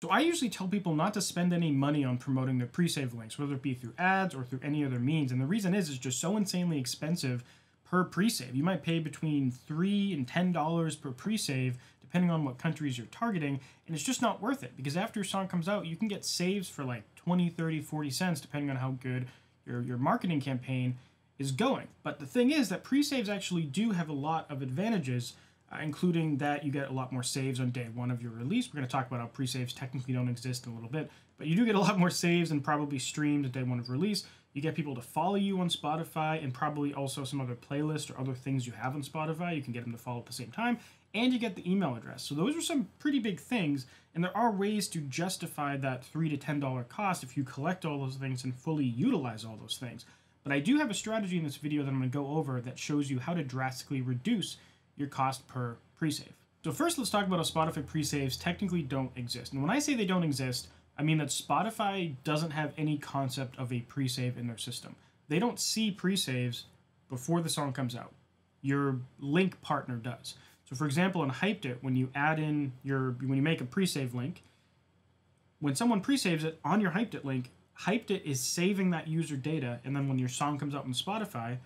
So I usually tell people not to spend any money on promoting their pre-save links, whether it be through ads or through any other means. And the reason is it's just so insanely expensive per pre-save. You might pay between $3 and $10 per pre-save, depending on what countries you're targeting, and it's just not worth it because after your song comes out, you can get saves for like 20, 30, 40 cents, depending on how good your marketing campaign is going. But the thing is that pre-saves actually do have a lot of advantages, including that you get a lot more saves on day one of your release. We're going to talk about how pre-saves technically don't exist in a little bit, but you do get a lot more saves and probably streams at day one of release. You get people to follow you on Spotify and probably also some other playlists or other things you have on Spotify. You can get them to follow at the same time, and you get the email address. So those are some pretty big things, and there are ways to justify that $3 to $10 cost if you collect all those things and fully utilize all those things. But I do have a strategy in this video that I'm going to go over that shows you how to drastically reduce your cost per pre-save. So first, let's talk about how Spotify pre-saves technically don't exist. And when I say they don't exist, I mean that Spotify doesn't have any concept of a pre-save in their system. They don't see pre-saves before the song comes out. Your link partner does. So for example, in Hyped It, when you make a pre-save link, when someone pre-saves it on your Hyped It link, Hyped It is saving that user data, and then when your song comes out on Spotify,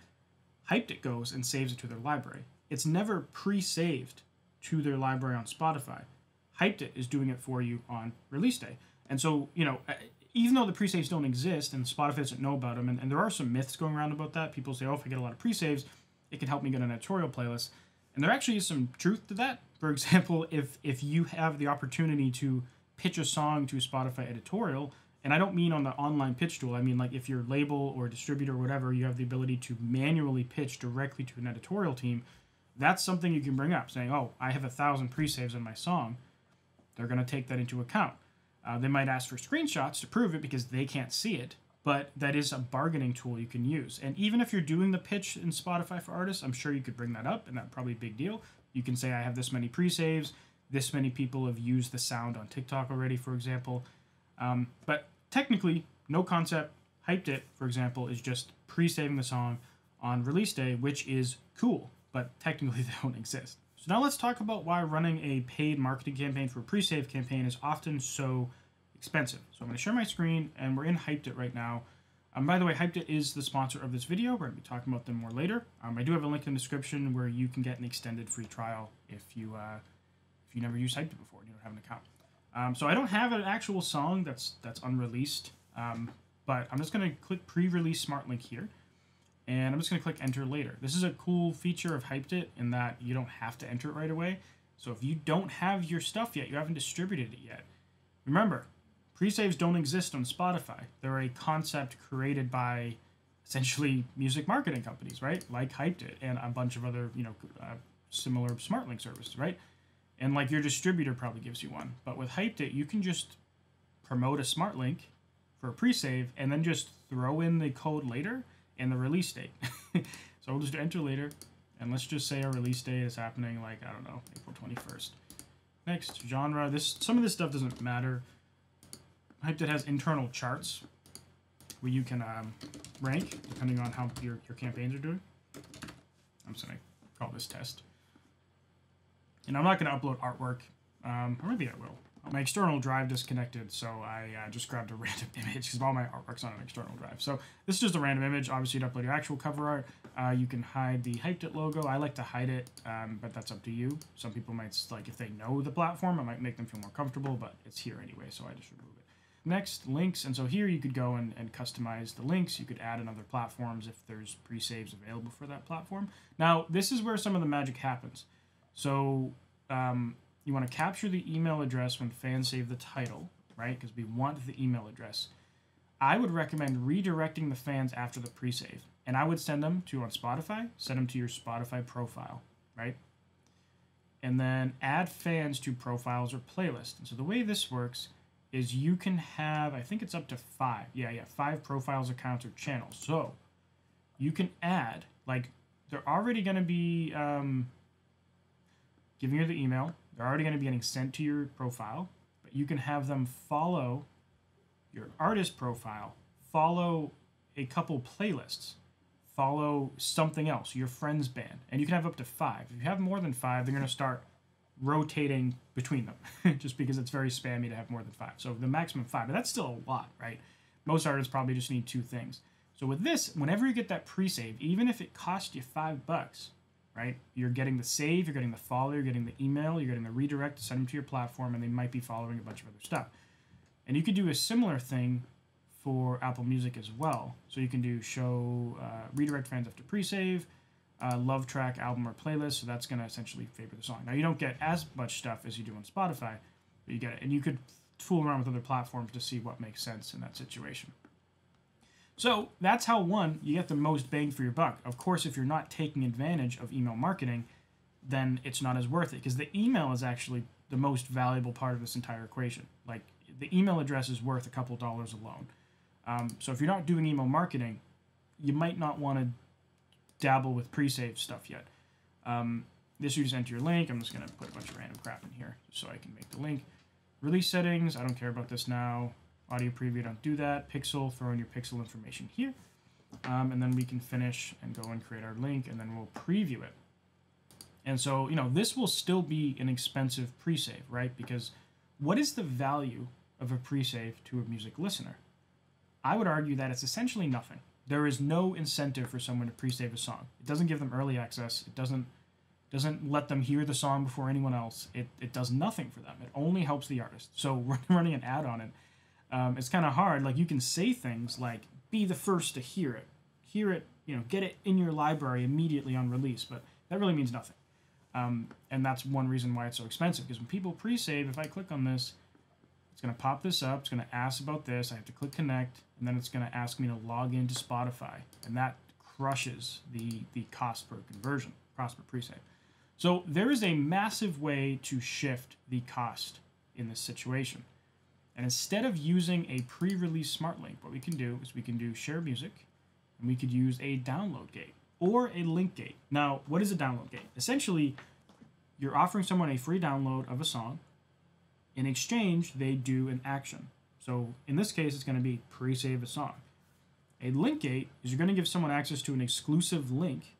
Hyped It goes and saves it to their library. It's never pre-saved to their library on Spotify. Hyped It is doing it for you on release day. And so, even though the pre-saves don't exist and Spotify doesn't know about them, and there are some myths going around about that. People say, oh, if I get a lot of pre-saves, it can help me get an editorial playlist. And there actually is some truth to that. For example, if you have the opportunity to pitch a song to Spotify editorial, and I don't mean on the online pitch tool, I mean like if your label or distributor or whatever, you have the ability to manually pitch directly to an editorial team, that's something you can bring up, saying, oh, I have 1,000 pre-saves on my song. They're going to take that into account. They might ask for screenshots to prove it because they can't see it, but that is a bargaining tool you can use. And even if you're doing the pitch in Spotify for artists, I'm sure you could bring that up, and that's probably a big deal. You can say, I have this many pre-saves, this many people have used the sound on TikTok already, for example. But technically, no concept. Hyped It, for example, is just pre-saving the song on release day, which is cool, but technically they don't exist. So now let's talk about why running a paid marketing campaign for a pre-save campaign is often so expensive. So I'm going to share my screen, and we're in Hyped It right now. By the way, Hyped It is the sponsor of this video. We're going to be talking about them more later. I do have a link in the description where you can get an extended free trial if you never used Hyped It before and you don't have an account. So I don't have an actual song that's unreleased, but I'm just going to click pre-release smart link here. And I'm just going to click enter later. This is a cool feature of Hyped It in that you don't have to enter it right away. So if you don't have your stuff yet, you haven't distributed it yet, remember, pre-saves don't exist on Spotify. They're a concept created by essentially music marketing companies, right? Like Hyped It and a bunch of other, similar smart link services, right? And like your distributor probably gives you one. But with Hyped It, you can just promote a smart link for a pre-save and then just throw in the code later and the release date. So we'll just enter later, and let's just say our release date is happening like, I don't know, April 21st. Next, genre. Some of this stuff doesn't matter. Hyped It has internal charts where you can rank depending on how your campaigns are doing. I'm just going to call this test. And I'm not going to upload artwork, or maybe I will. My external drive disconnected, so I just grabbed a random image because all my artwork's on an external drive. So this is just a random image. Obviously, you'd upload your actual cover art. You can hide the Hyped It logo. I like to hide it, but that's up to you. Some people might, like, if they know the platform, it might make them feel more comfortable, but it's here anyway, so I just remove it. Next, links. And so here you could go and customize the links. You could add in other platforms if there's pre-saves available for that platform. Now, this is where some of the magic happens. So, you want to capture the email address when fans save the title, right? Because we want the email address. I would recommend redirecting the fans after the pre-save. And I would send them to, on Spotify, send them to your Spotify profile, right? And then add fans to profiles or playlists. And so the way this works is you can have, I think it's up to 5. Yeah, 5 profiles, accounts, or channels. So you can add, like, they're already going to be giving you the email. They're already going to be getting sent to your profile, but you can have them follow your artist profile, follow a couple playlists, follow something else, your friend's band, and you can have up to 5. If you have more than 5, they're going to start rotating between them just because it's very spammy to have more than 5. So the maximum 5, but that's still a lot, right? Most artists probably just need 2 things. So with this, whenever you get that pre-save, even if it costs you $5, right? You're getting the save, you're getting the follow, you're getting the email, you're getting the redirect to send them to your platform, and they might be following a bunch of other stuff. And you could do a similar thing for Apple Music as well. So you can do show redirect fans after pre-save, love track, album, or playlist. So that's going to essentially favor the song. Now you don't get as much stuff as you do on Spotify, but you get it. And you could fool around with other platforms to see what makes sense in that situation. So that's how, one, you get the most bang for your buck. Of course, if you're not taking advantage of email marketing, then it's not as worth it, because the email is actually the most valuable part of this entire equation. Like, the email address is worth a couple dollars alone. So if you're not doing email marketing, you might not want to dabble with pre-save stuff yet. This you just enter your link. I'm just going to put a bunch of random crap in here so I can make the link. Release settings, I don't care about this now. Audio preview, don't do that. Pixel, throw in your pixel information here. And then we can finish and go and create our link, and then we'll preview it. And so, you know, this will still be an expensive pre-save, right? Because what is the value of a pre-save to a music listener? I would argue that it's essentially nothing. There is no incentive for someone to pre-save a song. It doesn't give them early access. It doesn't let them hear the song before anyone else. It does nothing for them. It only helps the artist. So running an ad on it, it's kind of hard. Like, you can say things like, be the first to hear it, you know, get it in your library immediately on release, but that really means nothing. And that's one reason why it's so expensive, because when people pre-save, if I click on this, it's going to pop this up, it's going to ask about this, I have to click connect, and then it's going to ask me to log into Spotify, and that crushes the cost per conversion, cost per pre-save. So there is a massive way to shift the cost in this situation. And instead of using a pre-release smart link, what we can do is we can do share music, and we could use a download gate or a link gate. Now, what is a download gate? Essentially, you're offering someone a free download of a song. In exchange, they do an action. So in this case, it's going to be pre-save a song. A link gate is you're going to give someone access to an exclusive link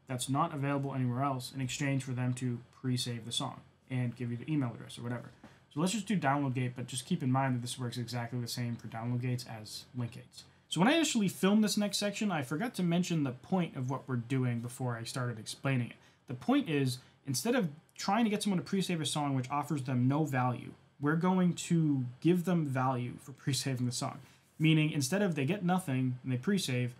that's not available anywhere else in exchange for them to pre-save the song and give you the email address or whatever. So let's just do download gate, but just keep in mind that this works exactly the same for download gates as link gates. So when I initially filmed this next section, I forgot to mention the point of what we're doing before I started explaining it. The point is, instead of trying to get someone to pre-save a song which offers them no value, we're going to give them value for pre-saving the song. Meaning, instead of they get nothing and they pre-save,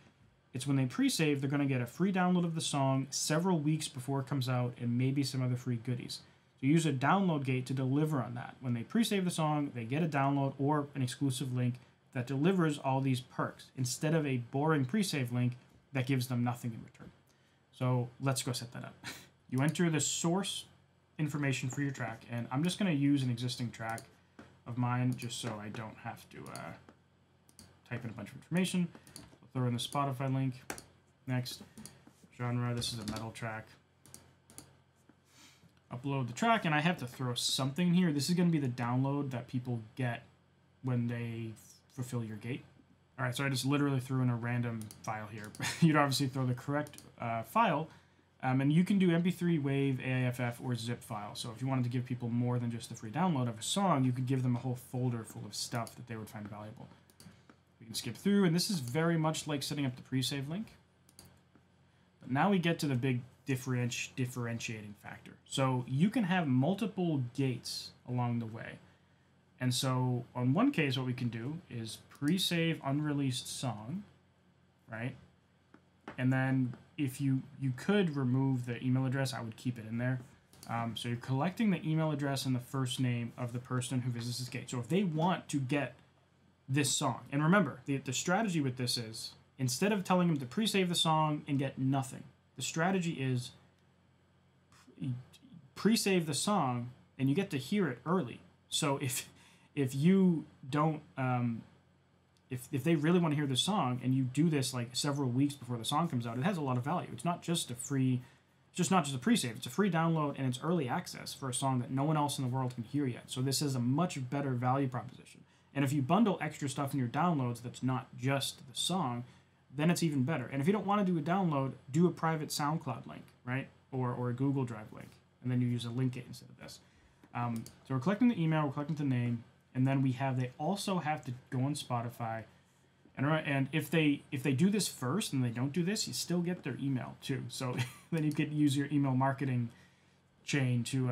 it's when they pre-save, they're going to get a free download of the song several weeks before it comes out and maybe some other free goodies. So use a download gate to deliver on that. When they pre-save the song, they get a download or an exclusive link that delivers all these perks instead of a boring pre-save link that gives them nothing in return. So let's go set that up. You enter the source information for your track, and I'm just going to use an existing track of mine just so I don't have to type in a bunch of information. I'll throw in the Spotify link. Next, genre, this is a metal track. Upload the track, and I have to throw something here. This is going to be the download that people get when they fulfill your gate. All right, so I just literally threw in a random file here. You'd obviously throw the correct file, and you can do MP3, WAV, AIFF, or zip file. So if you wanted to give people more than just the free download of a song, you could give them a whole folder full of stuff that they would find valuable. We can skip through, and this is very much like setting up the pre-save link. But now we get to the big differentiating factor. So you can have multiple gates along the way. And so on one case, what we can do is pre-save unreleased song, right? And then if you could remove the email address, I would keep it in there. So you're collecting the email address and the first name of the person who visits this gate. So if they want to get this song, and remember, the strategy with this is, instead of telling them to pre-save the song and get nothing, the strategy is pre-save the song and you get to hear it early. So if you don't, if they really want to hear the song and you do this like several weeks before the song comes out, it has a lot of value. It's not just a free, it's just not just a pre-save. It's a free download and it's early access for a song that no one else in the world can hear yet. So this is a much better value proposition. And if you bundle extra stuff in your downloads that's not just the song, then it's even better. And if you don't want to do a download, do a private SoundCloud link, right? Or a Google Drive link. and then you use a link gate instead of this. So we're collecting the email, we're collecting the name, and then they also have to go on Spotify. And if they do this first and they don't do this, you still get their email too. So then you could use your email marketing chain to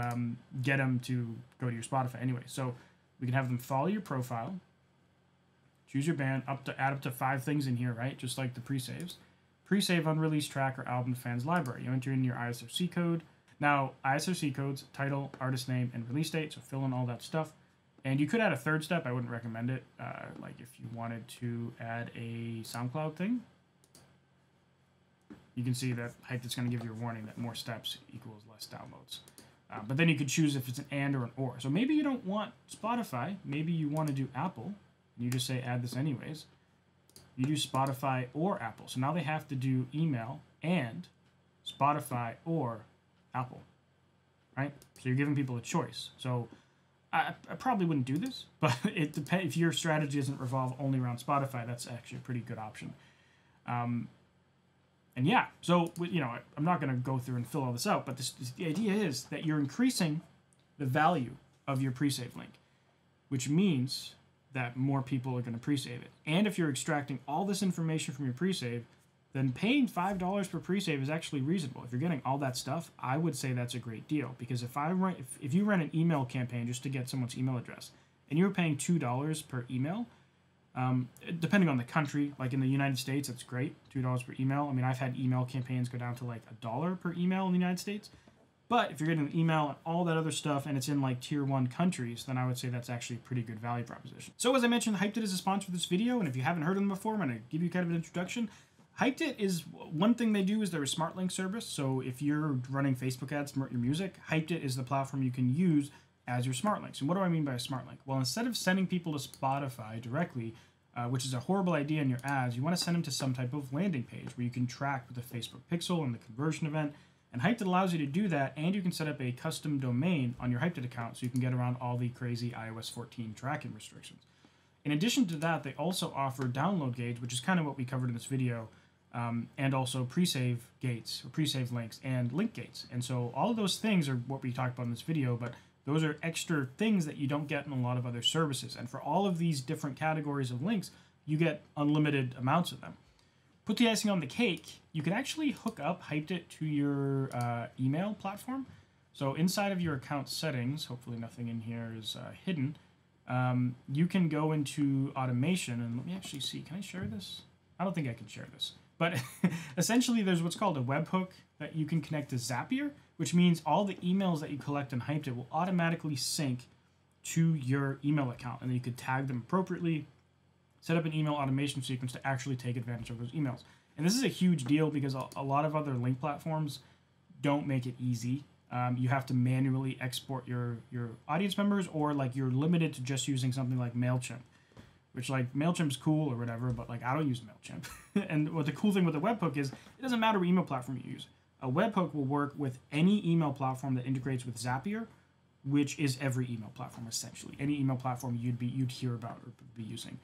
get them to go to your Spotify anyway. So we can have them follow your profile, choose your band, add up to 5 things in here, right? Just like the pre-saves. Pre-save unreleased track or album fans library. You enter in your ISRC code. Now, ISRC codes, title, artist name, and release date, so fill in all that stuff. And you could add a third step. I wouldn't recommend it. Like if you wanted to add a SoundCloud thing, you can see that Hyped going to give you a warning that more steps equals less downloads. But then you could choose if it's an and or an or. So maybe you don't want Spotify. Maybe you want to do Apple. And you just say add this anyways. You do Spotify or Apple. So now they have to do email and Spotify or Apple, right? So you're giving people a choice. So I probably wouldn't do this, but it depends. If your strategy doesn't revolve only around Spotify, that's actually a pretty good option. And yeah, so I'm not going to go through and fill all this out, but the idea is that you're increasing the value of your pre-save link, which means that more people are going to pre-save it. And if you're extracting all this information from your pre-save, then paying $5 per pre-save is actually reasonable. If you're getting all that stuff, I would say that's a great deal. Because if you run an email campaign just to get someone's email address, and you're paying $2 per email, depending on the country, like in the United States, it's great, $2 per email. I mean, I've had email campaigns go down to like $1 per email in the United States. But if you're getting an email and all that other stuff, and it's in like tier 1 countries, then I would say that's actually a pretty good value proposition. So as I mentioned, Hyped is a sponsor of this video, and if you haven't heard of them before, I'm going to give you kind of an introduction. Hyped is one thing they do is they're a smart link service. So if you're running Facebook ads to promote your music, Hyped is the platform you can use as your smart links. And what do I mean by a smart link? Well, instead of sending people to Spotify directly, which is a horrible idea in your ads, you want to send them to some type of landing page where you can track with the Facebook pixel and the conversion event. And Hyped allows you to do that, and you can set up a custom domain on your Hyped account so you can get around all the crazy iOS 14 tracking restrictions. In addition to that, they also offer download gates, which is kind of what we covered in this video, and also pre-save gates, or pre-save links, and link gates. And so all of those things are what we talked about in this video, but those are extra things that you don't get in a lot of other services. And for all of these different categories of links, you get unlimited amounts of them. Put the icing on the cake, you can actually hook up Hyped to your email platform. So inside of your account settings, hopefully nothing in here is hidden, you can go into automation, and let me actually see, can I share this? I don't think I can share this. But essentially, there's what's called a webhook that you can connect to Zapier, which means all the emails that you collect in Hyped will automatically sync to your email account. And then you could tag them appropriately, set up an email automation sequence to actually take advantage of those emails. And this is a huge deal because a lot of other link platforms don't make it easy. You have to manually export your audience members, or like you're limited to just using something like MailChimp. Which, like, MailChimp's cool or whatever, but, like, I don't use MailChimp. And what the cool thing with a webhook is, it doesn't matter what email platform you use. A webhook will work with any email platform that integrates with Zapier, which is every email platform, essentially. Any email platform you'd hear about or be using.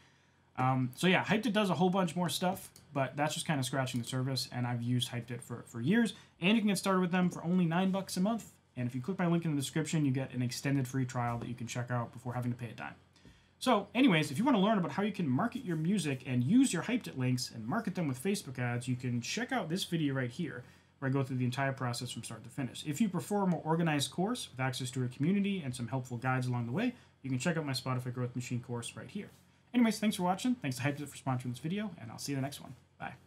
So, yeah, Hyped does a whole bunch more stuff, but that's just kind of scratching the surface, and I've used Hyped for years. And you can get started with them for only $9 a month. And if you click my link in the description, you get an extended free trial that you can check out before having to pay a dime. So anyways, if you want to learn about how you can market your music and use your Hyped links and market them with Facebook ads, you can check out this video right here, where I go through the entire process from start to finish. If you prefer a more organized course with access to a community and some helpful guides along the way, you can check out my Spotify Growth Machine course right here. Anyways, thanks for watching. Thanks to Hyped for sponsoring this video, and I'll see you in the next one. Bye.